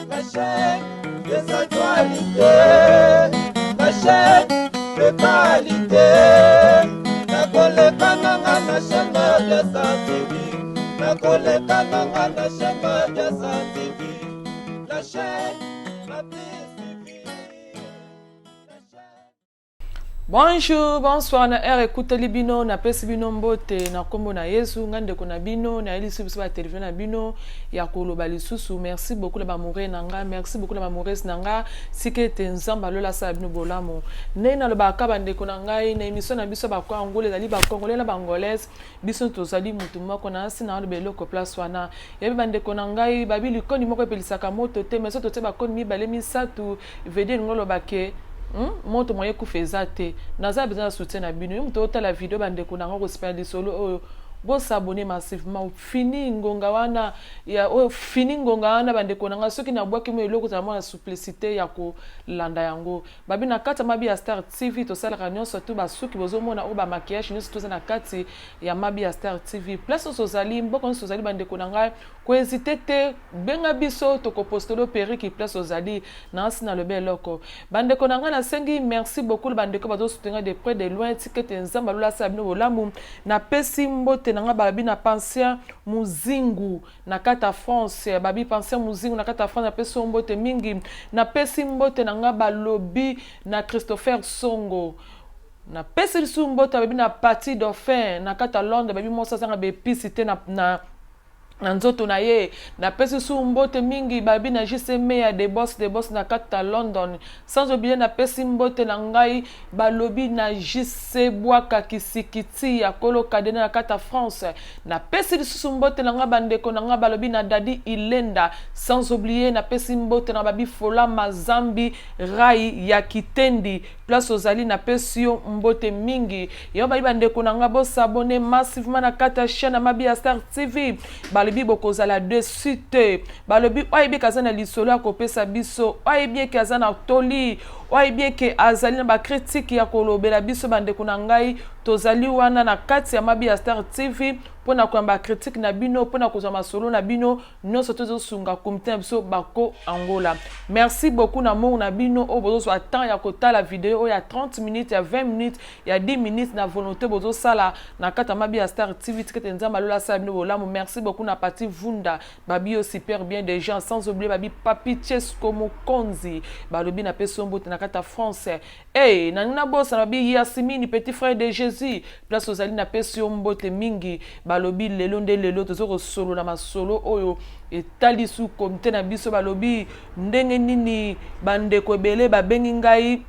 La chaîne des actualités, la chaîne de qualité. La collecte nanga na chaîne de Santivi, la collecte nanga na chaîne de Santivi, la chaîne la plus suivie. Bonjour, bonsoir, na ere écoute libino, na pesi bino mbote, na kombo na Yesu, ngande kona bino, na eli subiso ba téléphone na bino, ya koloba lisusu, merci beaucoup la ba moure nanga, merci beaucoup la ba moure nanga, sike te nzamba lola sa bino bolamo. Ne na lo ba ka bande kona ngai, na émission na biso ba ko angolais ali ba congolais na ba angolaise, biso tozali mutu moko na asi na lo beloko place wana. Ya bande kona ngai, babi likoni moko epelisaka moto te, mais so to te ba koni mi balé mi satu, vede ngolo bake. Moto moye kufeza te naza besoin de soutien na bino mto otala video bande ko nanga ko spend solo bo s'abonner massivement fini ngonga wana ya fini ngonga wana bande ko nanga soki na bwaki mo eloko za mona simplicité ya ko landa yango babi na kata mabi ya Star TV to sala kanyo surtout ba soki bozo mona o ba maquillage ni surtout na kati ya mabi ya Star TV plus sozali mboko sozali bande ko nanga ko hésiter te benga biso to ko postelo periki plus sozali na sina le beloko bande ko nanga na sengi merci beaucoup bande ko bazo soutenir de près de loin ticket nzamba lola sabino bolamu na pesi mbote nanga babi na pension muzingu na kata France babi pension muzingu na kata France na pesi mbote mingi na pesi mbote nanga balobi na Christopher Songo na pesi mbote babi na partie dauphin na kata Londres babi mosa zanga be pisite na nzoto na ye na pesi mbote mingi babi na JCM ya de boss na kata London sans oublier na pesi mbote na ngai balobi na JC Bwaka kisikiti ya kolo kadena na kata France na pesi mbote na nga bandeko na nga balobi na dadi Ilenda sans oublier na pesi mbote na babi Fola Mazambi Rai ya Kitendi place ozali na pesi mbote mingi yo babi bandeko na nga bo s'abonner massivement na kata chaîne mabi ya Star TV balobi bokozala de suite balobi oyebi kazana lisolo akopesa biso oyebi kazana toli oyebi ke azali na ba critique ya kolobela biso bandeko na ngai tozali wana na kati ya mabi ya Star TV pona kwamba critique na bino pona kozwa masolo na bino nyonso tozosunga komite na biso bako Angola merci beaucoup na mo na bino o bozo temps ya kotala video o ya 30 minutes ya 20 minutes ya 10 minutes na volonté bozo sala na kata mabi ya Star TV tikete nzamba lola sa bino bolamu merci beaucoup na parti Vunda babi super bien des gens sans oublier babi Papi Chesco Mokonzi balobi na peso mbote na kata France na nina bossa babi Yasimini petit frère de Jésus place ozali na peso mbote mingi balobi lelo nde lelo tozoko solo na masolo oyo etali su komite na biso balobi ndenge nini bandeko ebele babengi ngai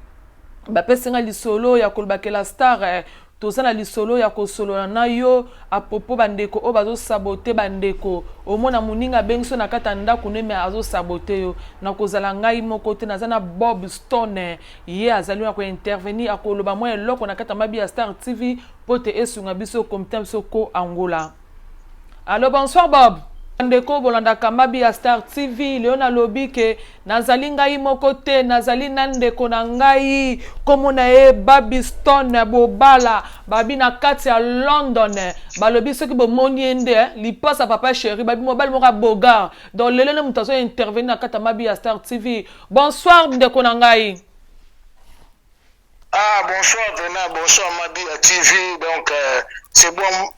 bapesenga lisolo ya kolobakela Star tozana lisolo ya kosolola na yo apopo bandeko o bazo sabote bandeko omona muninga bengiso na kata ndako ne me azo sabote yo na kozala ngai moko te nazana Bob Stone ye azali na ko intervenir akoloba mo eloko na kata mabi ya Star TV pote esunga biso komite biso ko Angola. Allô, bonsoir Bob. Ndeko bolanda kamabi ya Star TV leona lobi ke nazali ngai moko te nazali nandeko na ngai komona e Babi Stone bobala babi na kati ya London balobi soki bomoni ende lipasa papa chéri babi mobile moka bogar donc lelo ne mutazo intervenir na kata mabi ya Star TV. Bonsoir ndeko na ngai. Bonsoir Vena, bonsoir mabi ya TV donc c'est bon.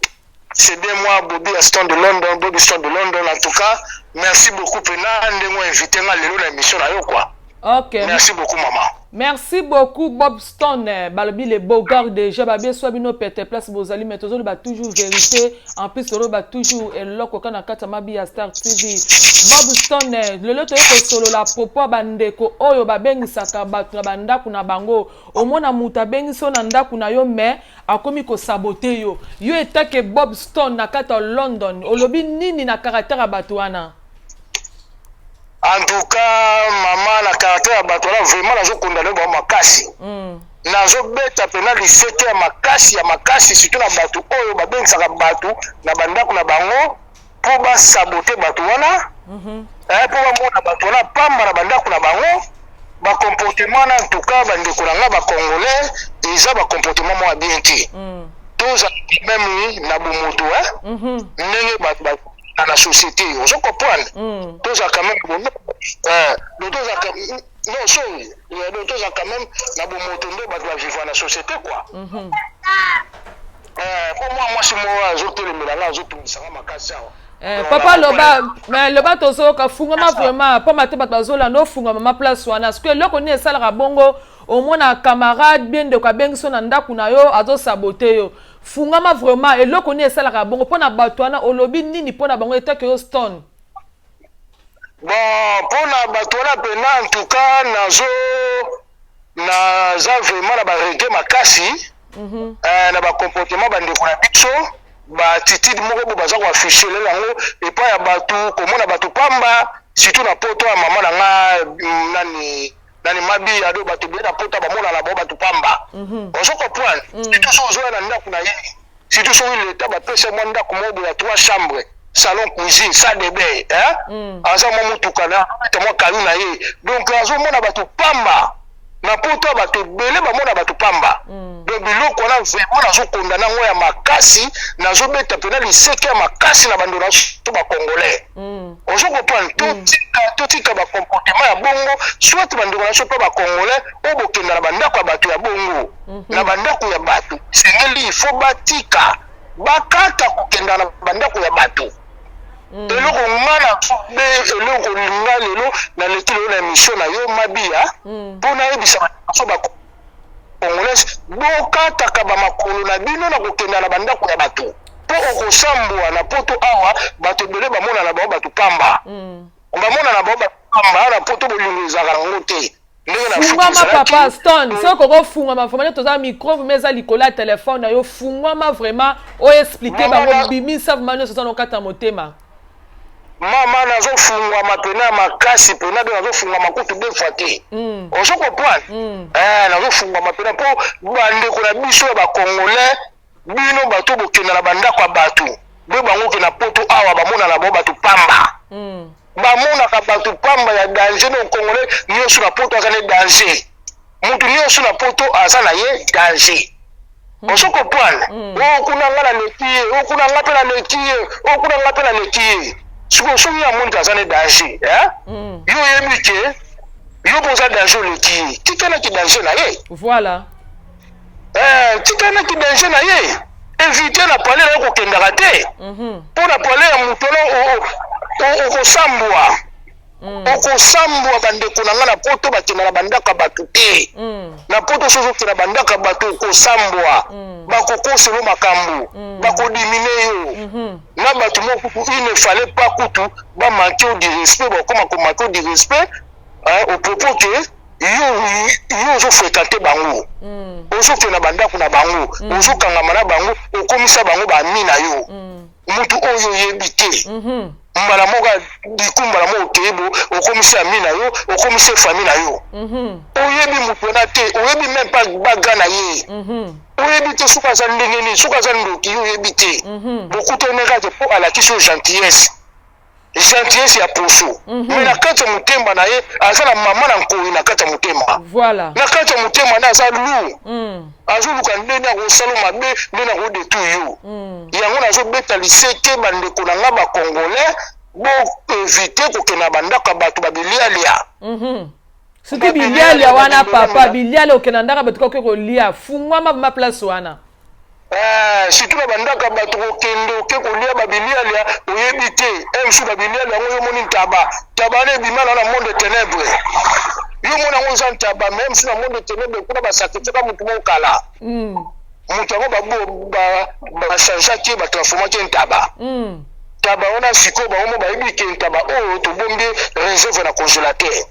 C'est bien moi, Bobby Stone de London, Bobby Stone de London. En tout cas, merci beaucoup, Pena. On m'a invité à l'émission là, quoi. Ok. Merci beaucoup, maman. Merci beaucoup, Bob Stone. Balobi les beaux gars déjà, babi soit bino pète place bozali, mais toujours ba toujours vérité. En plus, solo ba toujours et loko kana kata mabi ya Star TV. Bob Stone, le loto ko solo la popo bandeko oyo babengi saka batu na banda kuna bango. Omona muta bengi so na ndaku na yo mais akomi ko saboter yo. Yo etake Bob Stone na kata London. Olobi nini na caractère batu wana? En tout cas, maman, la caractère à Batola, vraiment, la condamné pour Makassi. Nazo beta pena lisete ya makasi, surtout na batu oyo babeng saka batu na bandako na bango pour ba saboter batu wana. Pour ba mona batu wana pamba na bandako na bango. Ba comportement en tout cas bandeko na nga ba congolais, ils ba comportement mo bien ti. Tous même na bomoto ndenge batu dans la société. Vous comprenez? Tous ça quand même bon. Non, sorry. Tous ça quand même na bon motondo ba doit vivre dans la société quoi. Pour moi c'est moi zoto le melanga zoto misanga makasi awa. Papa mais le bateau so ka fungama vraiment pas maté bato bazola no fungama ma place wana parce que loko ni esala bongo au moins na camarade bien de ka bengi so na ndaku na yo azo saboter yo fungama vraiment et loko ni esala bongo pona bato wana olobi nini pona bango etake yo stone. Bon pona bato wana pena en tout cas naza vraiment na ba regret makasi na ba comportement bandeko na biso ba attitude moko bo baza ko afficher lango et pas ya bato komona bato pamba surtout na poto ya mama na nga nani mabi ado bato bien na poto ba mona la bato pamba on se comprend surtout so zo na ndako na ye surtout so il était ba pesa mo ndako mo ya 3 chambres salon cuisine salle de bain aza mo mutuka na tamo kalu na ye donc azo mona bato pamba na poto bato bele ba mona bato pamba donc biloko na vraiment nazo kondana ngo ya makasi nazo beta pena liseke ya makasi na bando na to ba congolais ozo comprendre tout tika ba comportement ya bongo soit bando na so ba congolais o bokenda na bandako ya bato ya bongo na bandako ya bato sengeli il faut batika bakata kokenda na bandako ya bato eloko ngana be eloko linga lelo na lekilo na mission na yo mabia pona yebisa so ba congolais bokata ka ba makolo na bino na kokenda na bandako ya bato po okosambwa na poto awa bato bele ba mona na bato pamba ba mona na bato pamba na poto bolingo ezaka ngo te. Fungama papa Stone so koko fungama vraiment toza micro meza likola téléphone na yo fungama vraiment o expliquer bango bimisa vraiment so na kata motema mama nazo fungama pena makasi pena nazo fungama kutu deux fois te on se comprend nazo fungama pena po bande ko na biso ba congolais bino bato bokenda na banda kwa bato be bango ke na poto awa ba mona na bato pamba bamona ka bato pamba ya danger no congolais nyoso na poto azane danger mutu nyoso na poto azana ye danger on se comprend kuna ngala lekie kuna ngapela lekie kuna ngapela lekie suko so ya mutu azane danger yo yebike yo boza danger lekie tikana ki danger na ye voilà tikana ki danger na ye éviter la parler na ko kendaka te pour la parler ya mutu okosambwa bandeko na nga na poto bakenda na bandaka bato te na poto sozokenda bandaka bato okosambwa bakokoselo makambo bakodimine yo na bato mokutu il ne fallait pas kutu bamanke au direspect bakoma komanke au direspect au propos que yo ozofréquente bango ozokenda bandako na bango ozokangama na bango okomisa bango bami na yo mutu oyo yebi te mbala moka dikumbala mo okebo okomisi ami na yo okomisi famille na yo oyebi mutu na te oyebi même pas baga na ye oyebi te suka za ndenge nini suka za ndoki oyebi te bokutoneka te po alakisi gentillesse ya poso mais na kati ya motema na ye aza na mama na nkoi na kati ya motema voilà na kati ya motema na aza lu azoluka ndenge akosala mabe ndenge akodetruire yo yango nazobeta liseke bandeko na nga bacongolais boevite kokenda bandaka bato babilialia surtout bilialia wana papa bilialia okenda ndaka bato koke kolia fungwama ma place wana surtout na bandaka bato kokende oke kolia babilialia oyebi te msu babilialia yango yo moni taba na ebimana na monde ténèbre yo mona yango eza ntaba même si na monde ténèbre kuna basakrifika mutu mokala mutu yango bachangeaki batransformaki ntaba taba wana sikoyo bango bayebi ke ntaba oyo tobombi réserve na congélateur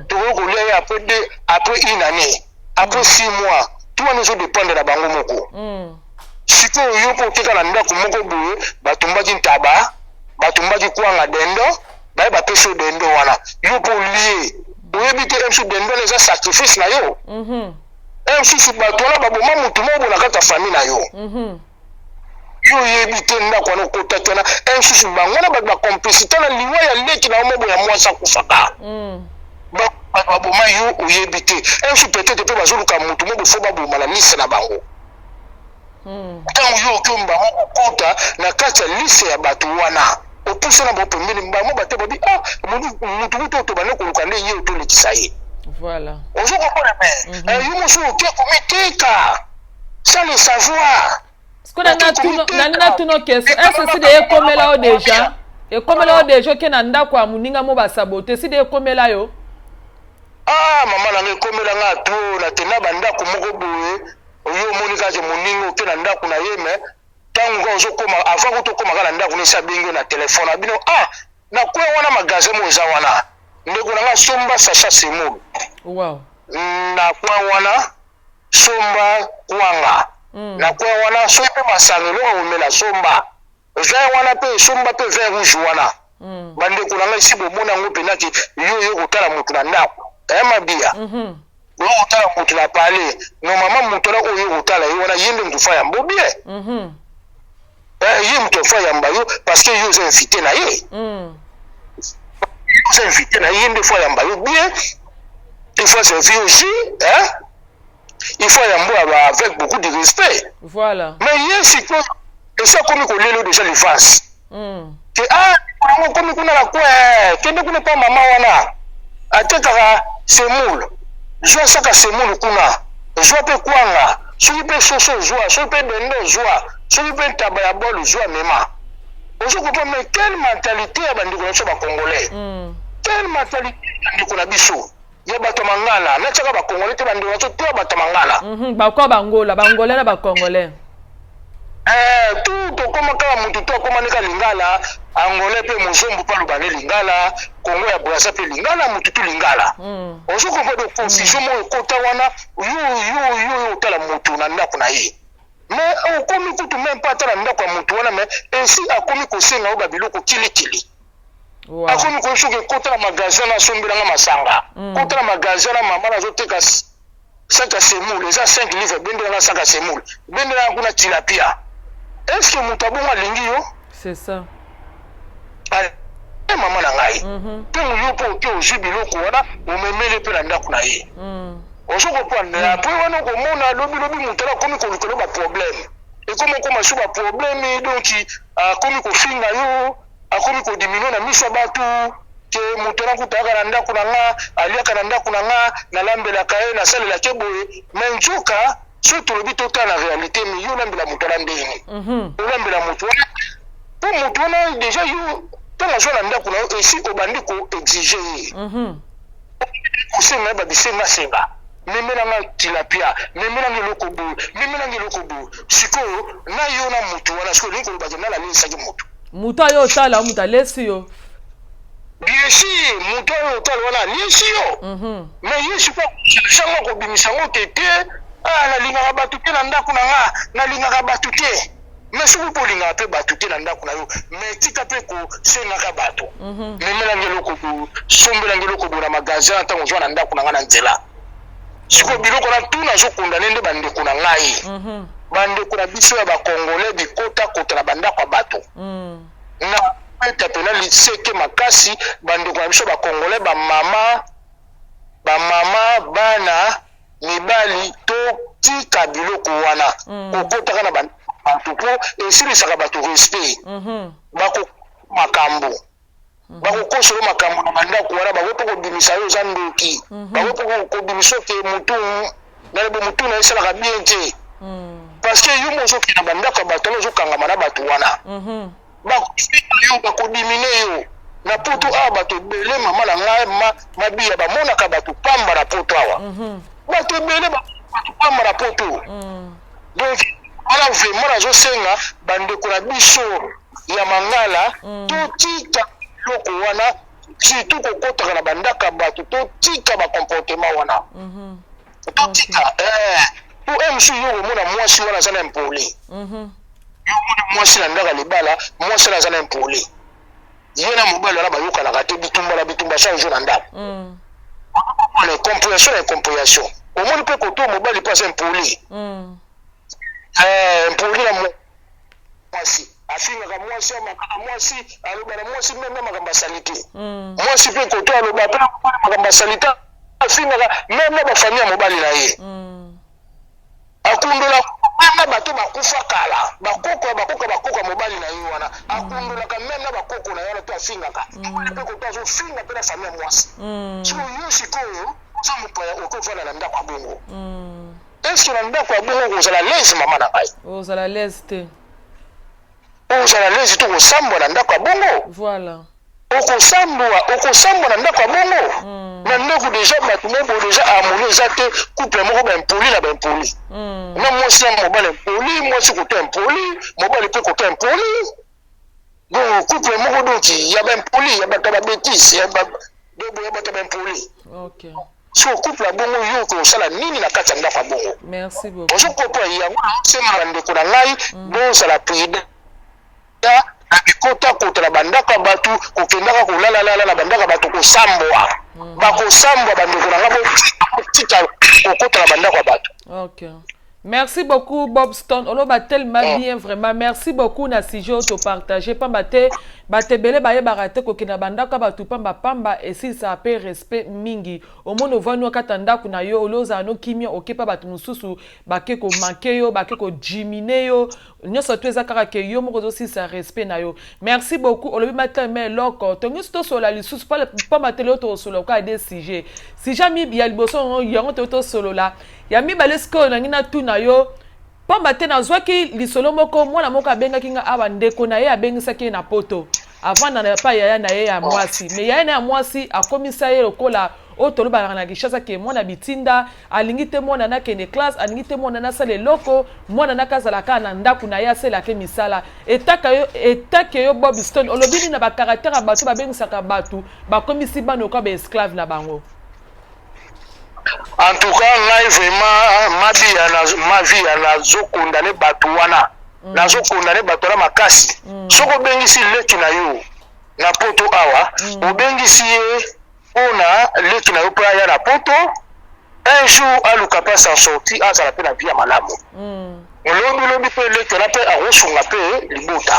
tokoki kolia ye après une année après 6 mois tout wana ezodépendre na bango moko sikoyo yo mpo okeka na ndako moko boye batumbaki ntaba batumbaki kwanga dendo baye bapesi yo dendo wana yo mpo olie oyebi te msu dendo wana eza sacrifice na yo msusu bato wana baboma mutu moko na kati ya famille na yo yo yebi te ndako wana okotaki wana msusu bango wana bato bacomplicité na liwa ya leki na yo mobo ya mwasi akufaka baboma yo oyebi te msu peut-être mpe bazoluka mutu moko fo baboma na lise na bango ntango yo oki bango kokota na kati ya lise ya bato wana opuse na bopembeni mbamo bate babi mutu to bane koluka nde ye to lekisa ye. Voilà. Ozo comprendre mais yo mosu oke komiteka sans le savoir. Est-ce que na tuno question est-ce que c'est de komela o déjà et komela o déjà ke na ndako ya muninga mo ba saboter si de komela yo mama na komela nga to na tena bandako moko boye oyo monika je muninga ke na ndako na ye mais tango ozo koma avant ko to koma kala ndako ni sabingo na téléphone abino na kwa wana magasin mo za wana ndeko na nga somba sacha semu wow na kwa wana somba kwanga na kwa wana sope masangelo omela somba vin wana pe somba pe vin rouge wana bandeko na nga isi bomona ngo penaki yo kotala mutu na ndako mabia yo kotala mutu na pale no mama mutu na oyo kotala yo wana yende mutu fa ya mbobie ye mutu fa ya mbayo parce que yo invité na ye yo invité na yende fa ya mbayo bien il faut servir aussi il faut y aller avec beaucoup de respect. Voilà. Mais hier, c'est que ça comme qu'on l'est déjà les faces. Que comme qu'on a la quoi, que ne connaît pas maman wana. Ateka semoule. Joie ça ka semoule kuna. Joie pe kwanga. Soki pe soso joie, soki pe bendo joie, soki pe tabaya bol joie mema. On se comprend mais quelle mentalité a bandi ko so ba congolais. Quelle mentalité bandi ko na biso. Ya bato mangala na chaka ba congolais te bandi wacho te bato mangala ba ko bangola bangolais na ba congolais tout to koma kala mutu to koma nika lingala angolais pe muzombu pa lubane lingala kongo ya boyasa pe lingala mutu tu lingala ozo ko de confusion mo kota wana yo tala mutu na ndako na ye mais okomi kutu même pas tala ndako ya mutu wana mais ainsi akomi ko senga ba biloko kilikili. Wow. Akomi ko shuke kota na magasin na sombela nga masanga. Kota na magasin na mama na zoteka saka semoule, eza 5 livres bendela na saka semoule. Bendela kuna tilapia. Est-ce que mutabonga lingi yo? C'est ça. Mama na ngai. Pe yo po ke ojibiloko wana omemele pe na ndako na ye. Ozo ko prendre après wana ko mona lobi mutala komi ko lukelo ba problème. Et comme on commence ba problème donc komi ko finga yo akomi ko diminuer na miso batu ke mutona kutaka na ndako na nga aliaka na ndako na nga na lambela kae na sale la keboye mais njoka surtout le bitota na réalité mais yo lambela mutona ndeni lambela mutona pour mutona déjà yo tanga zo na ndako na et si obandi ko exiger ko senga ba bisenga senga memela nga tilapia memela ngiloko bu siko na yo na mutu wana siko ni ko ba jana la lisa ki mutu mutu ayo tala mutu alesi yo bien sûr mutu ayo tala wana lesi yo mais yesu ko chango ko bimisa ngo tete na linga batu te na ndako na nga na linga batu te mais suku ko linga pe batu te na ndako na yo mais tika pe ko senga ka batu memela ngeloko bu sombela ngeloko bu na magasin tango zo na ndako na nga na nzela siko biloko na tuna zo kondane nde bande ko na ngai bande kuna biso ya ba congolais bikota kota na banda kwa bato na peta pena liseke makasi bande kuna biso ba congolais ba mama bana mibali to tika biloko wana kokota kana bato po esili saka bato respect bako makambo bako kosolo makambo na banda kwa ba wopo ko bimisa yo zandoki ba wopo ko bimiso ke mutu na lebo mutu na esala ka bien te parce que yo mozo ki na banda kwa bato mozo kanga mana bato wana ba ko dimine yo na poto bato bele mama na ngai mabia ba mona ka bato pamba na poto awa bato bele ba pamba na poto donc ala vraiment na zo senga bande ko na biso ya mangala to tika loko wana surtout ko kota na banda ka bato to tika ba comportement wana to tika pour MC yo mona mwasi wana sana impoli yo mona mwasi na ndaka libala mwasi na sana impoli yena mobali ala bayoka na kate bitumba change na ndaka on compréhension au moins peut koto mobali passe impoli impoli na mwasi afinga ka mwasi makaka mwasi aloba na mwasi même makamba salite mwasi pe koto aloba pe makamba salite afinga même ba famille mobali na ye akundola Mema bato bakufa kala bakoko mobali na yo wana akundolaka même na bakoko na yo wana to afingaka pe ko to finga pe na famille mwasi so yo sikoyo za mupaya okofana na ndako bongo est-ce que na ndako bongo kozala lezi mama na ngai ozala lezi te ozala lezi to kosambwa na ndako bongo voilà okosambwa na ndako bongo na ndeko déjà bato moko déjà amoureux eza te couple moko baimpoli na baimpoli na mwasi na mobali impoli mwasi koto impoli mobali mpe koto impoli donc couple moko donc ya baimpoli ya bato babétise ya bato baimpoli so couple ya bongo yo kosala nini na kati ya ndako ya bongo merci beaucoup ozokopa yango naosema bandeko na ngai bozala prida na bikota na bandaka bato kokendaka kolalala na bandaka bato kosambwa bakosambwa bandeko na nga botika kokota na bandaka bato. Ok. Merci beaucoup Bob Stone. Oloba tellement bien vraiment. Merci beaucoup na sujet auto partager pamba te batebele baye barate ko kina bandaka batu pamba et si ça paie respect mingi. Omono vanu katanda kuna yo oloza no kimia okepa batu mususu bake ko manke yo bake ko jimine yo. Nyoso tweza kaka ke yo moko si ça respect na yo. Merci beaucoup. Olobi mateme loko. Tongi sto sola lisusu pas matelo to solo ka des sujets. Si jamais ya liboso yango to solo la. Yami balesko na ngina tu na yo pamba te na zwaki lisolo moko mwana moko abenga kinga aba ndeko na ye abengisa ki na poto avant na pa yaya na ye ya mwasi mais yaya na ya mwasi akomisa ye lokola otolo ba na kishasa ke mwana bitinda alingite mwana na kene class alingite mwana na sale loko mwana na kazala ka na ndaku na ya sela ke misala etake yo Bob Stone olobini na ba caractère bato babengisa ka bato bakomisi bano ka ba esclave na bango. En tout cas, ngai vraiment ma vie nazo condamné bato wana. Nazo condamné bato na makasi. Soko bengisi leki na yo na poto awa, obengisi ye ona leki na yo pa ya na poto. Un jour aluka pas s'en sortir, ça la peine bien malamu. Lobi pe leki na pe arosunga pe libota.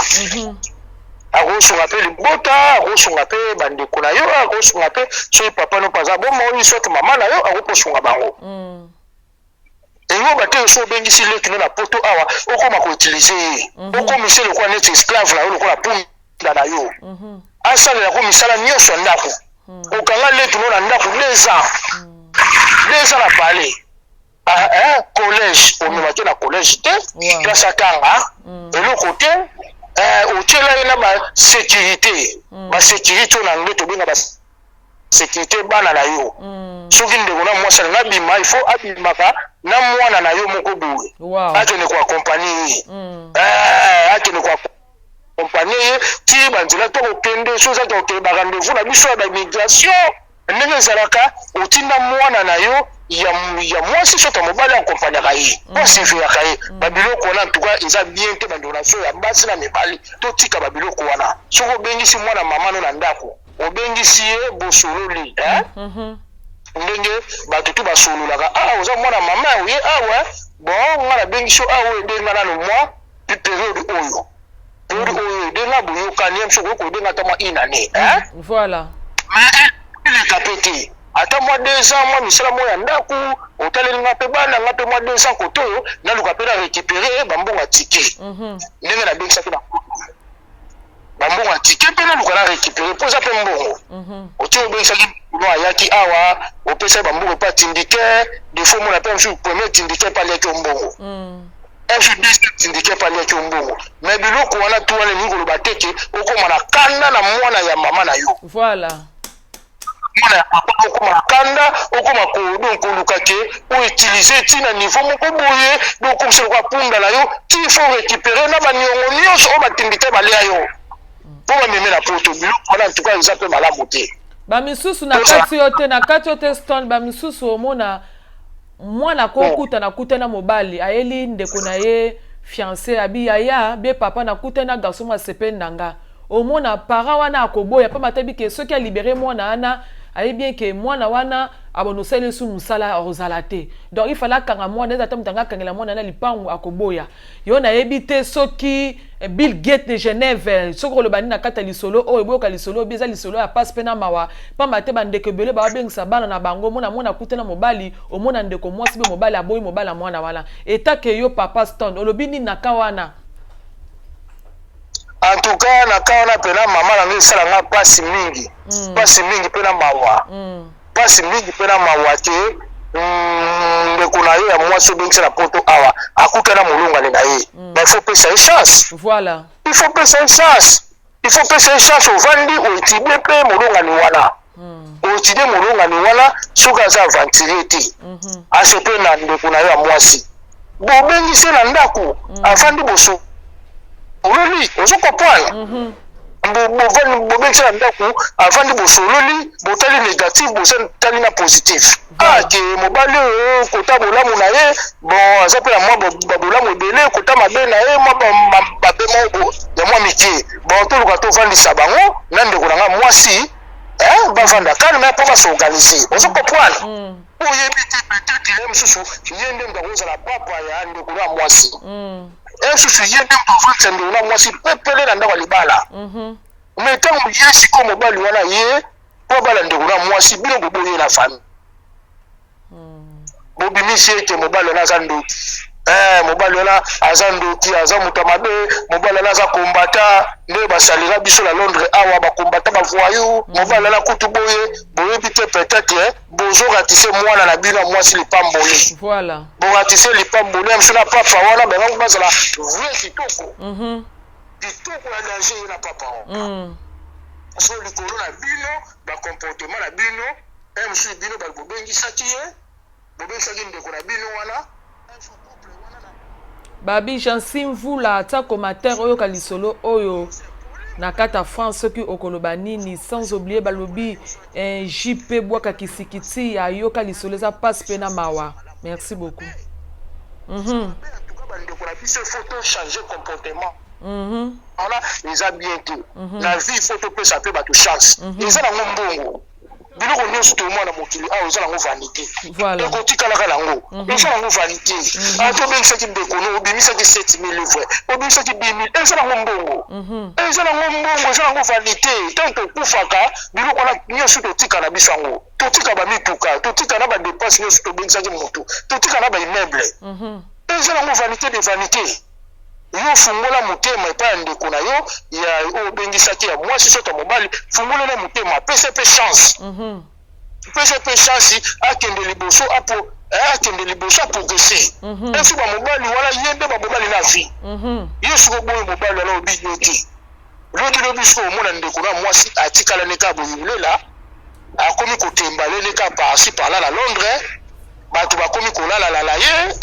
Arosunga pe libota, arosunga pe bandeko na yo, arosunga pe so papa no paza bon mo iso ke mama na yo aroposunga bango. Engo bate so bengisi leki na poto awa, okoma ko utiliser. Okomisa le kwa net esclave na yo le kwa punda na yo. Asala la ko misala nyoso ndako. Okanga leki na ndako 2 ans. 2 ans la parler. Collège, on me na collège te, classe akanga, et le côté otela ina ba sécurité na ngwe to binga ba sécurité bana na yo soki ndeko na mwasa na bima il faut abimaka na mwana na yo moko boye akene kwa compagnie akene kwa compagnie ti banzela to okende so za to ke ba rendez-vous na biso ba migration ndenge zalaka otinda mwana na yo ya mwasi soto mobali akompanya kai posifi ya kai babiloko wana ntuka eza bien te bandonation ya basi na mibali to tika babiloko wana soko bengisi mwana mama no na ndako obengisi ye bosololi ndenge bato tu basololaka oza mwana mama oye awa bon ngala bengiso awa edenga nano mwa période oyo edenga boyokani msoko kodenga tama inane voilà mais kapete ata moi 2 ans moi misala moya ndaku otalenga pe bana nga pe moi 2 ans koto na luka pe na récupérer bambonga ticket ndenge na bengisa pe na bambonga ticket pe na luka na récupérer poza pe mbongo oti obengisa ki no ayaki awa opesa bambongo pa tindike des fois mon appel sur premier tindike pa leki mbongo un jour deuxième tindike pa leki mbongo mais biloko wana tu wana ngolo bateke okoma na kanda na mwana ya mama na yo voilà mwana okoma kanda okoma ko donc olukake o utiliser tina niveau moko boye donc comme ça ko punda na yo il faut récupérer na ba nyongo nyonso o batindike balea yo po ba meme na poto biloko wana en tout cas ils appellent malamu te ba misusu na kati yote Stone ba misusu omona mwana ko kuta na kuta na mobali ayeli ndeko na ye fiancé abi yaya be papa na kuta na garçon ma sepe nanga omona para wana akoboya pa matebi ke soki a libérer mwana ana aye bien ke mwana wana abonoseli su musala ozalate donc il fallait kanga mwana eza tamtanga kangela mwana na lipangu akoboya yo na yebite soki Bill Gates de Genève soko le bani na kata lisolo o eboka lisolo biza lisolo ya passe pena mawa pamba te bandeke bele ba bengisa bana na bango mona kutena mobali omona ndeko mwasi be mobali aboyi mobala mwana wala etake yo papa Stone olobini na kawana. En tout cas na kawana pena mama na ngi sala nga pasi mingi pena mawa pasi mingi pena mawa te ndeko na yo ya mwasi bengisa na poto awa akutana mulunga na ye mais il faut pesa chance. Voilà, il faut pesa chance ovandi oitibie pe mulunga ni wana oitibie mulunga ni wana soka za aventurer te asepe na ndeko na yo ya mwasi bobengise na ndako afandi boso ololi ozokomprendre bobengise na ndako afandi bosololi botali négatif botali na positif ke mobali oyo kota bolamu na ye bon aza mpe na mwa babolamu ebele kota mabe na ye mwa babe moko ya mwa mike bon toluka tovandisa bango na ndeko na nga mwasi bavanda kane me mpo basorganize ozokomprendre oyebi te peut-être ye mosusu ye nde moto akozala papa ya ndeko na mwasi mosusu ye nde moto avandisa ndeko na mwasi pepele na ndako ya libala me ntango ye sikoyo mobali wana ye mpo abala ndeko na mwasi bino boboye na famille bobimisi ete mobali wana aza ndoki mobali wana aza ndoki aza moto mabe mobali wana aza kombata nde basalira biso na Londres awa bakombata bavoyu mobali wana kutu boyebi te peut-être bozoratise mwana na bino mwasi lipamboli voilà boratise lipamboli mso na papa wana bango bazala vrai kitoko kitoko ya danger ye na papa wana so likolo na bino bakomportement na bino msu bino babobengisaki ye bobengisaki ndeko na bino wana babi Jansi Mvula ata commentaire oyo kalisolo oyo na kata France soki okoloba nini sans oublier balobi JP Bwaka Kisikiti ya yo kalisolo za passe pena mawa merci beaucoup bandeko na biso faut changer comportement voilà eza bien te la vie faut topesa mpe bato chance eza nango mbongo biloko nyonso tomona mokili awa eza nango vanité ekotikalaka nango eza nango vanité tobengisaki ndekono obimisaki 7000 livre obimisaki 10 000 eza nango mbongo eza nango vanité tant tokufaka biloko wana nyonso totika na biso yango totika bamituka totika na badepense nyonso tobengisaki motu totika na baimmeuble eza nango vanité de vanité yo fungola motema epai ya ndeko na yo ya obengisaki ya mwasi soto mobali fungolela motema apesa pe chance pesa pe chance akende liboso aprogresse esi bamobali wana ye nde bamobali na vie ye siko boyo mobali wana obi yo te lobi siko omona ndeko na mwasi atikala neka boyolela akomi kotemba neka parci parla na Londres bato bakomi kolalala ye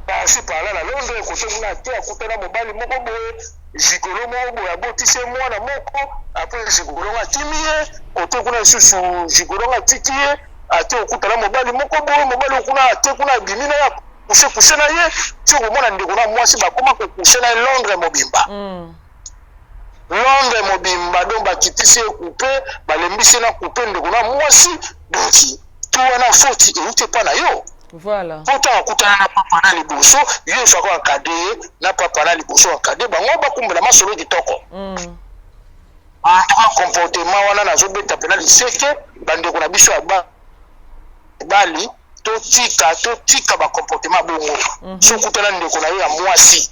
parci parla na Londres kote muna te akutana mobali moko boye jikolo moko boye abotisi mwana moko apres jikolo nga atimi ye kote kuna lisusu jikolo nga atiki ye ate okutana mobali moko boye mobali okuna ate kuna abimi na ye kuse na ye ti okomona ndeko na mwasi bakoma kokuse na ye Londres mobimba donc bakitisi ye coupe balembisi na coupe ndeko na mwasi donc to wana foti euti epa na yo voilà poto akutana na papa na liboso yo fako akade na papa na liboso akade bango bakumbela masolo kitoko atoka comportement wana nazobeta pena liseke bandeko na biso ya bali totika bakomportement bongo sokutana ndeko na yo ya mwasi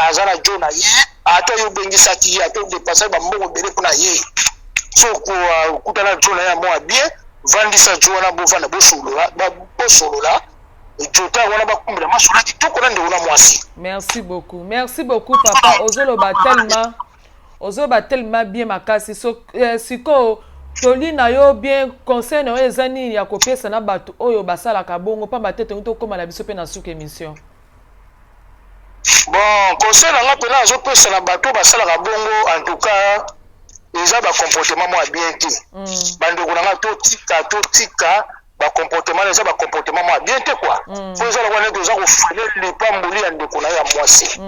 aza na jo na ye ata yo bengisaki ye ata odepasaki bambongo ebele mpona ye sokutana jo na ye ya mwa bien vandisa jo wana bovanda bosolola jota wana bakumbela masolo kitoko na ndeko na mwasi. Merci beaucoup papa ozoba tellement bien makasi siko toli na yo bien conseil na yo eza nini ya kopesa na bato oyo basalaka bongo pamba te tongi tokóma na biso mpe na suka émission. Bon conseil na nga mpena azopesa na bato basalaka bongo en tout cas eza bacomportement mwa bien te bandeko na nga totika bacomportement eza bacomportement mwa bien te kua po eza lokwa neti oza kofane lipamboli ya ndeko na ye ya mwasi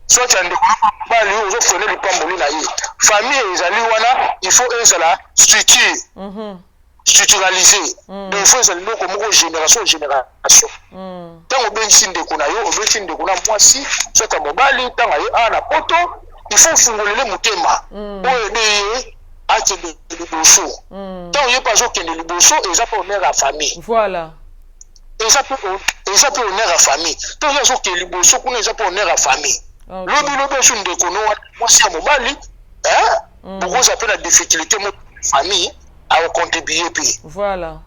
soit ya ndeko na mobali ozofane lipamboli na ye famille ezali wana il faut ezala structure structuralisé. Donc il faut ça nous comme génération génération. Tant au bensin de kuna yo, au bensin de kuna moi si soit à mobali tant ayo na poto, il faut fungolele mutema. Oyo de ate de liboso. Tant yo pas que de liboso et ça pour honneur à famille. Voilà. Et ça pour honneur à famille. Tant yo so que liboso kuna ça pour honneur à famille. Lobi sur de kono moi si à mobali, pourquoi ça peut la difficulté mon famille à contribuer puis. Voilà.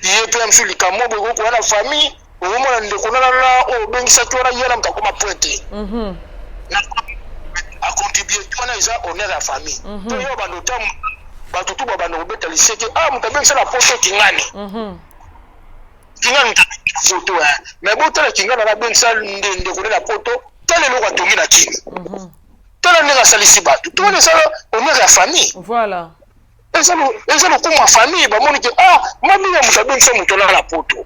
Bien PM sur les camo beaucoup pour la famille au moment de kono là au bengisa tora yela mtakoma pointer. À contribuer toi na isa honneur à famille. To yo ba no tam ba tutu ba no beta liseke mtabengisa la photo kingani. Kingani photo mais bon tala kingana na bengisa ndende kono la photo tala lo kwa tongi na chini. Tala ndega salisi batu. To ne ça honneur à famille. Voilà. Eza lo kuma famille ba moni ke mami ya mutabengisa mutola la photo.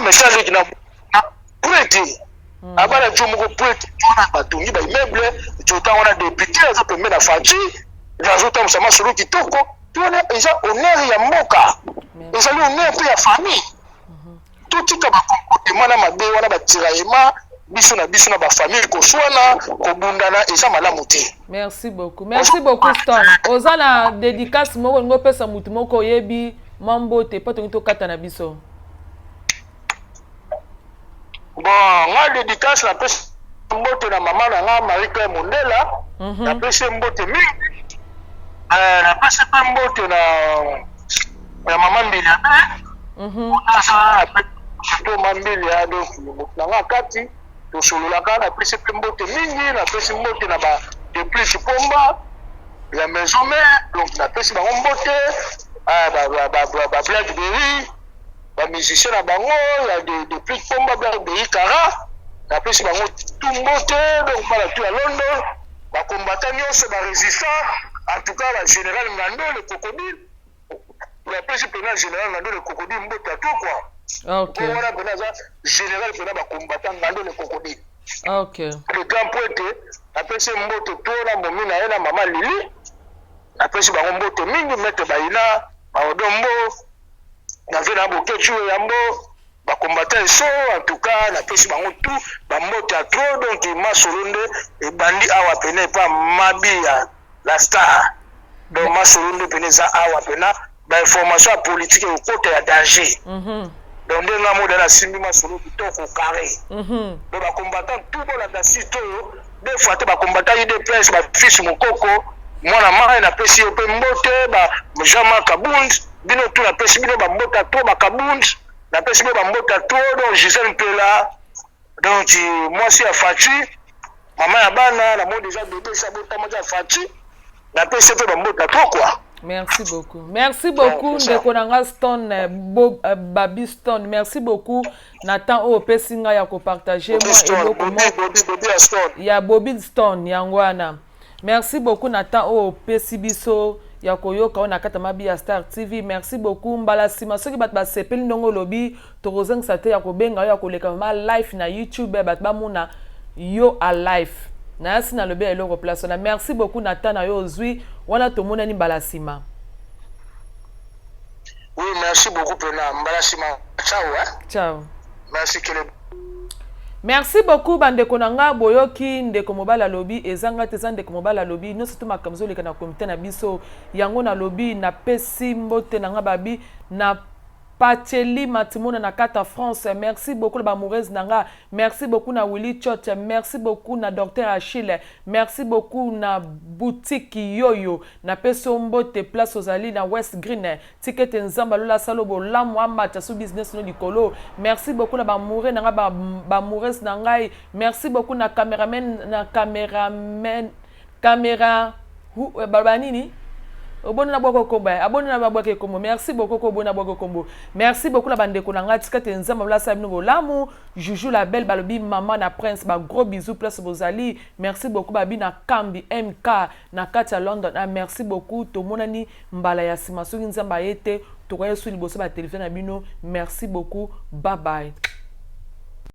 Mais ça le kina prêter. Abana jomo ko prêter tona batongi ba immeuble jota wana député za pembe na fachi jazota msama solo kitoko tona eza honneur ya mboka eza le honneur pe ya famille tout tika ba comportement na mabe wana batiraema biso na ba famille ko swana ko bundana eza malamu te. Merci beaucoup Stone. Ozana dédicace moko ngo pesa mutu moko yebi mambo te poto to kata na biso. Bon, moi dédicace la pêche mbote na maman na Marie-Claire Mondela, la pêche mbote mingi. La pêche mbote na maman Mbila. On ça to mambili donc na ngakati to solola kana pêche mbote mingi, la pêche mbote na ba depuis pomba la maison mère donc la pêche ba mbote ba Blackberry ba musicien na bango ya de plus pomba Blackberry kara la pêche bango tout mbote donc para tout à London ba combattant nyonso ba résistant en tout cas la général Ngando le crocodile la pêche pénal général Ngando le crocodile mbote à tout quoi. OK. On a besoin général pénal ba combattant Ngando le crocodile. OK. Le grand poète la pêche mbote to na momina ena mama Lili la pêche bango mbote mingi mette baina ba odombo na vena bokechu yambo ba combattant so en tout cas na pesi bango tout ba mbote à trop donc ma solonde et bandi awa pene pa mabia la star donc ma solonde pene za awa pena ba information politique au côté ya danger donc ndenga mo na simbi ma solonde kitoko carré donc ba combattant tout bon la dasito des fois te ba combattant des places ba fils mokoko mwana mara na pesi pe mbote ba Jean-Marc Kabund bino tout la pesi bino ba mbota to ba Kabund la pesi bino ba mbota to donc Gisèle Mpela donc moi si a Fati maman ya bana na mo déjà bébé ça bota mo ja Fati la pesi pe ba mbota to quoi. Merci beaucoup ndeko nanga Stone Baby Stone, merci beaucoup Nathan o pesinga ya ko partager moi et ya Bobby Stone yangwana. Merci beaucoup Nathan o pesibiso ya koyoka na kata mabi ya Star TV. Merci beaucoup mbala sima soki bat ba sepeli ndongo lobi to rozang sate ya ko benga ya ko leka ma live na YouTube bat ba muna yo a live na yasi na lobi eloko place na. Merci beaucoup Nathan na yo zui wana to mona ni mbala sima. Oui, merci beaucoup pena mbala sima. Ciao. Merci que Merci beaucoup bandeko nanga boyoki ndeko mobala lobi ezanga teza ndeko mobala lobi no surtout makamzo leka na komite na biso yango na lobi na pesi mbote nanga babi na Pacheli Matimona na kata France. Merci beaucoup ba Mourez nanga. Merci beaucoup na Willy Church. Merci beaucoup na Dr Achille. Merci beaucoup na boutique Yoyo na peso mbote place ozali na West Green. Ticket nzamba lola salobo la mwamba chasu business no dikolo. Merci beaucoup na ba Mourez nanga ba Mourez nanga. Merci beaucoup na caméra babanini Obona na bwako komba, abona na babwake kombo. Merci beaucoup ko bona bwako kombo. Merci beaucoup la bande ko nanga tika te nzamba bla sa bino lamu, Juju la belle balobi maman na prince ba gros bisous place bozali. Merci beaucoup babi na Kambi MK na kata London. Merci beaucoup to monani mbala ya sima soki nzamba yete to kwa yesu liboso ba téléphone na bino. Merci beaucoup. Bye bye.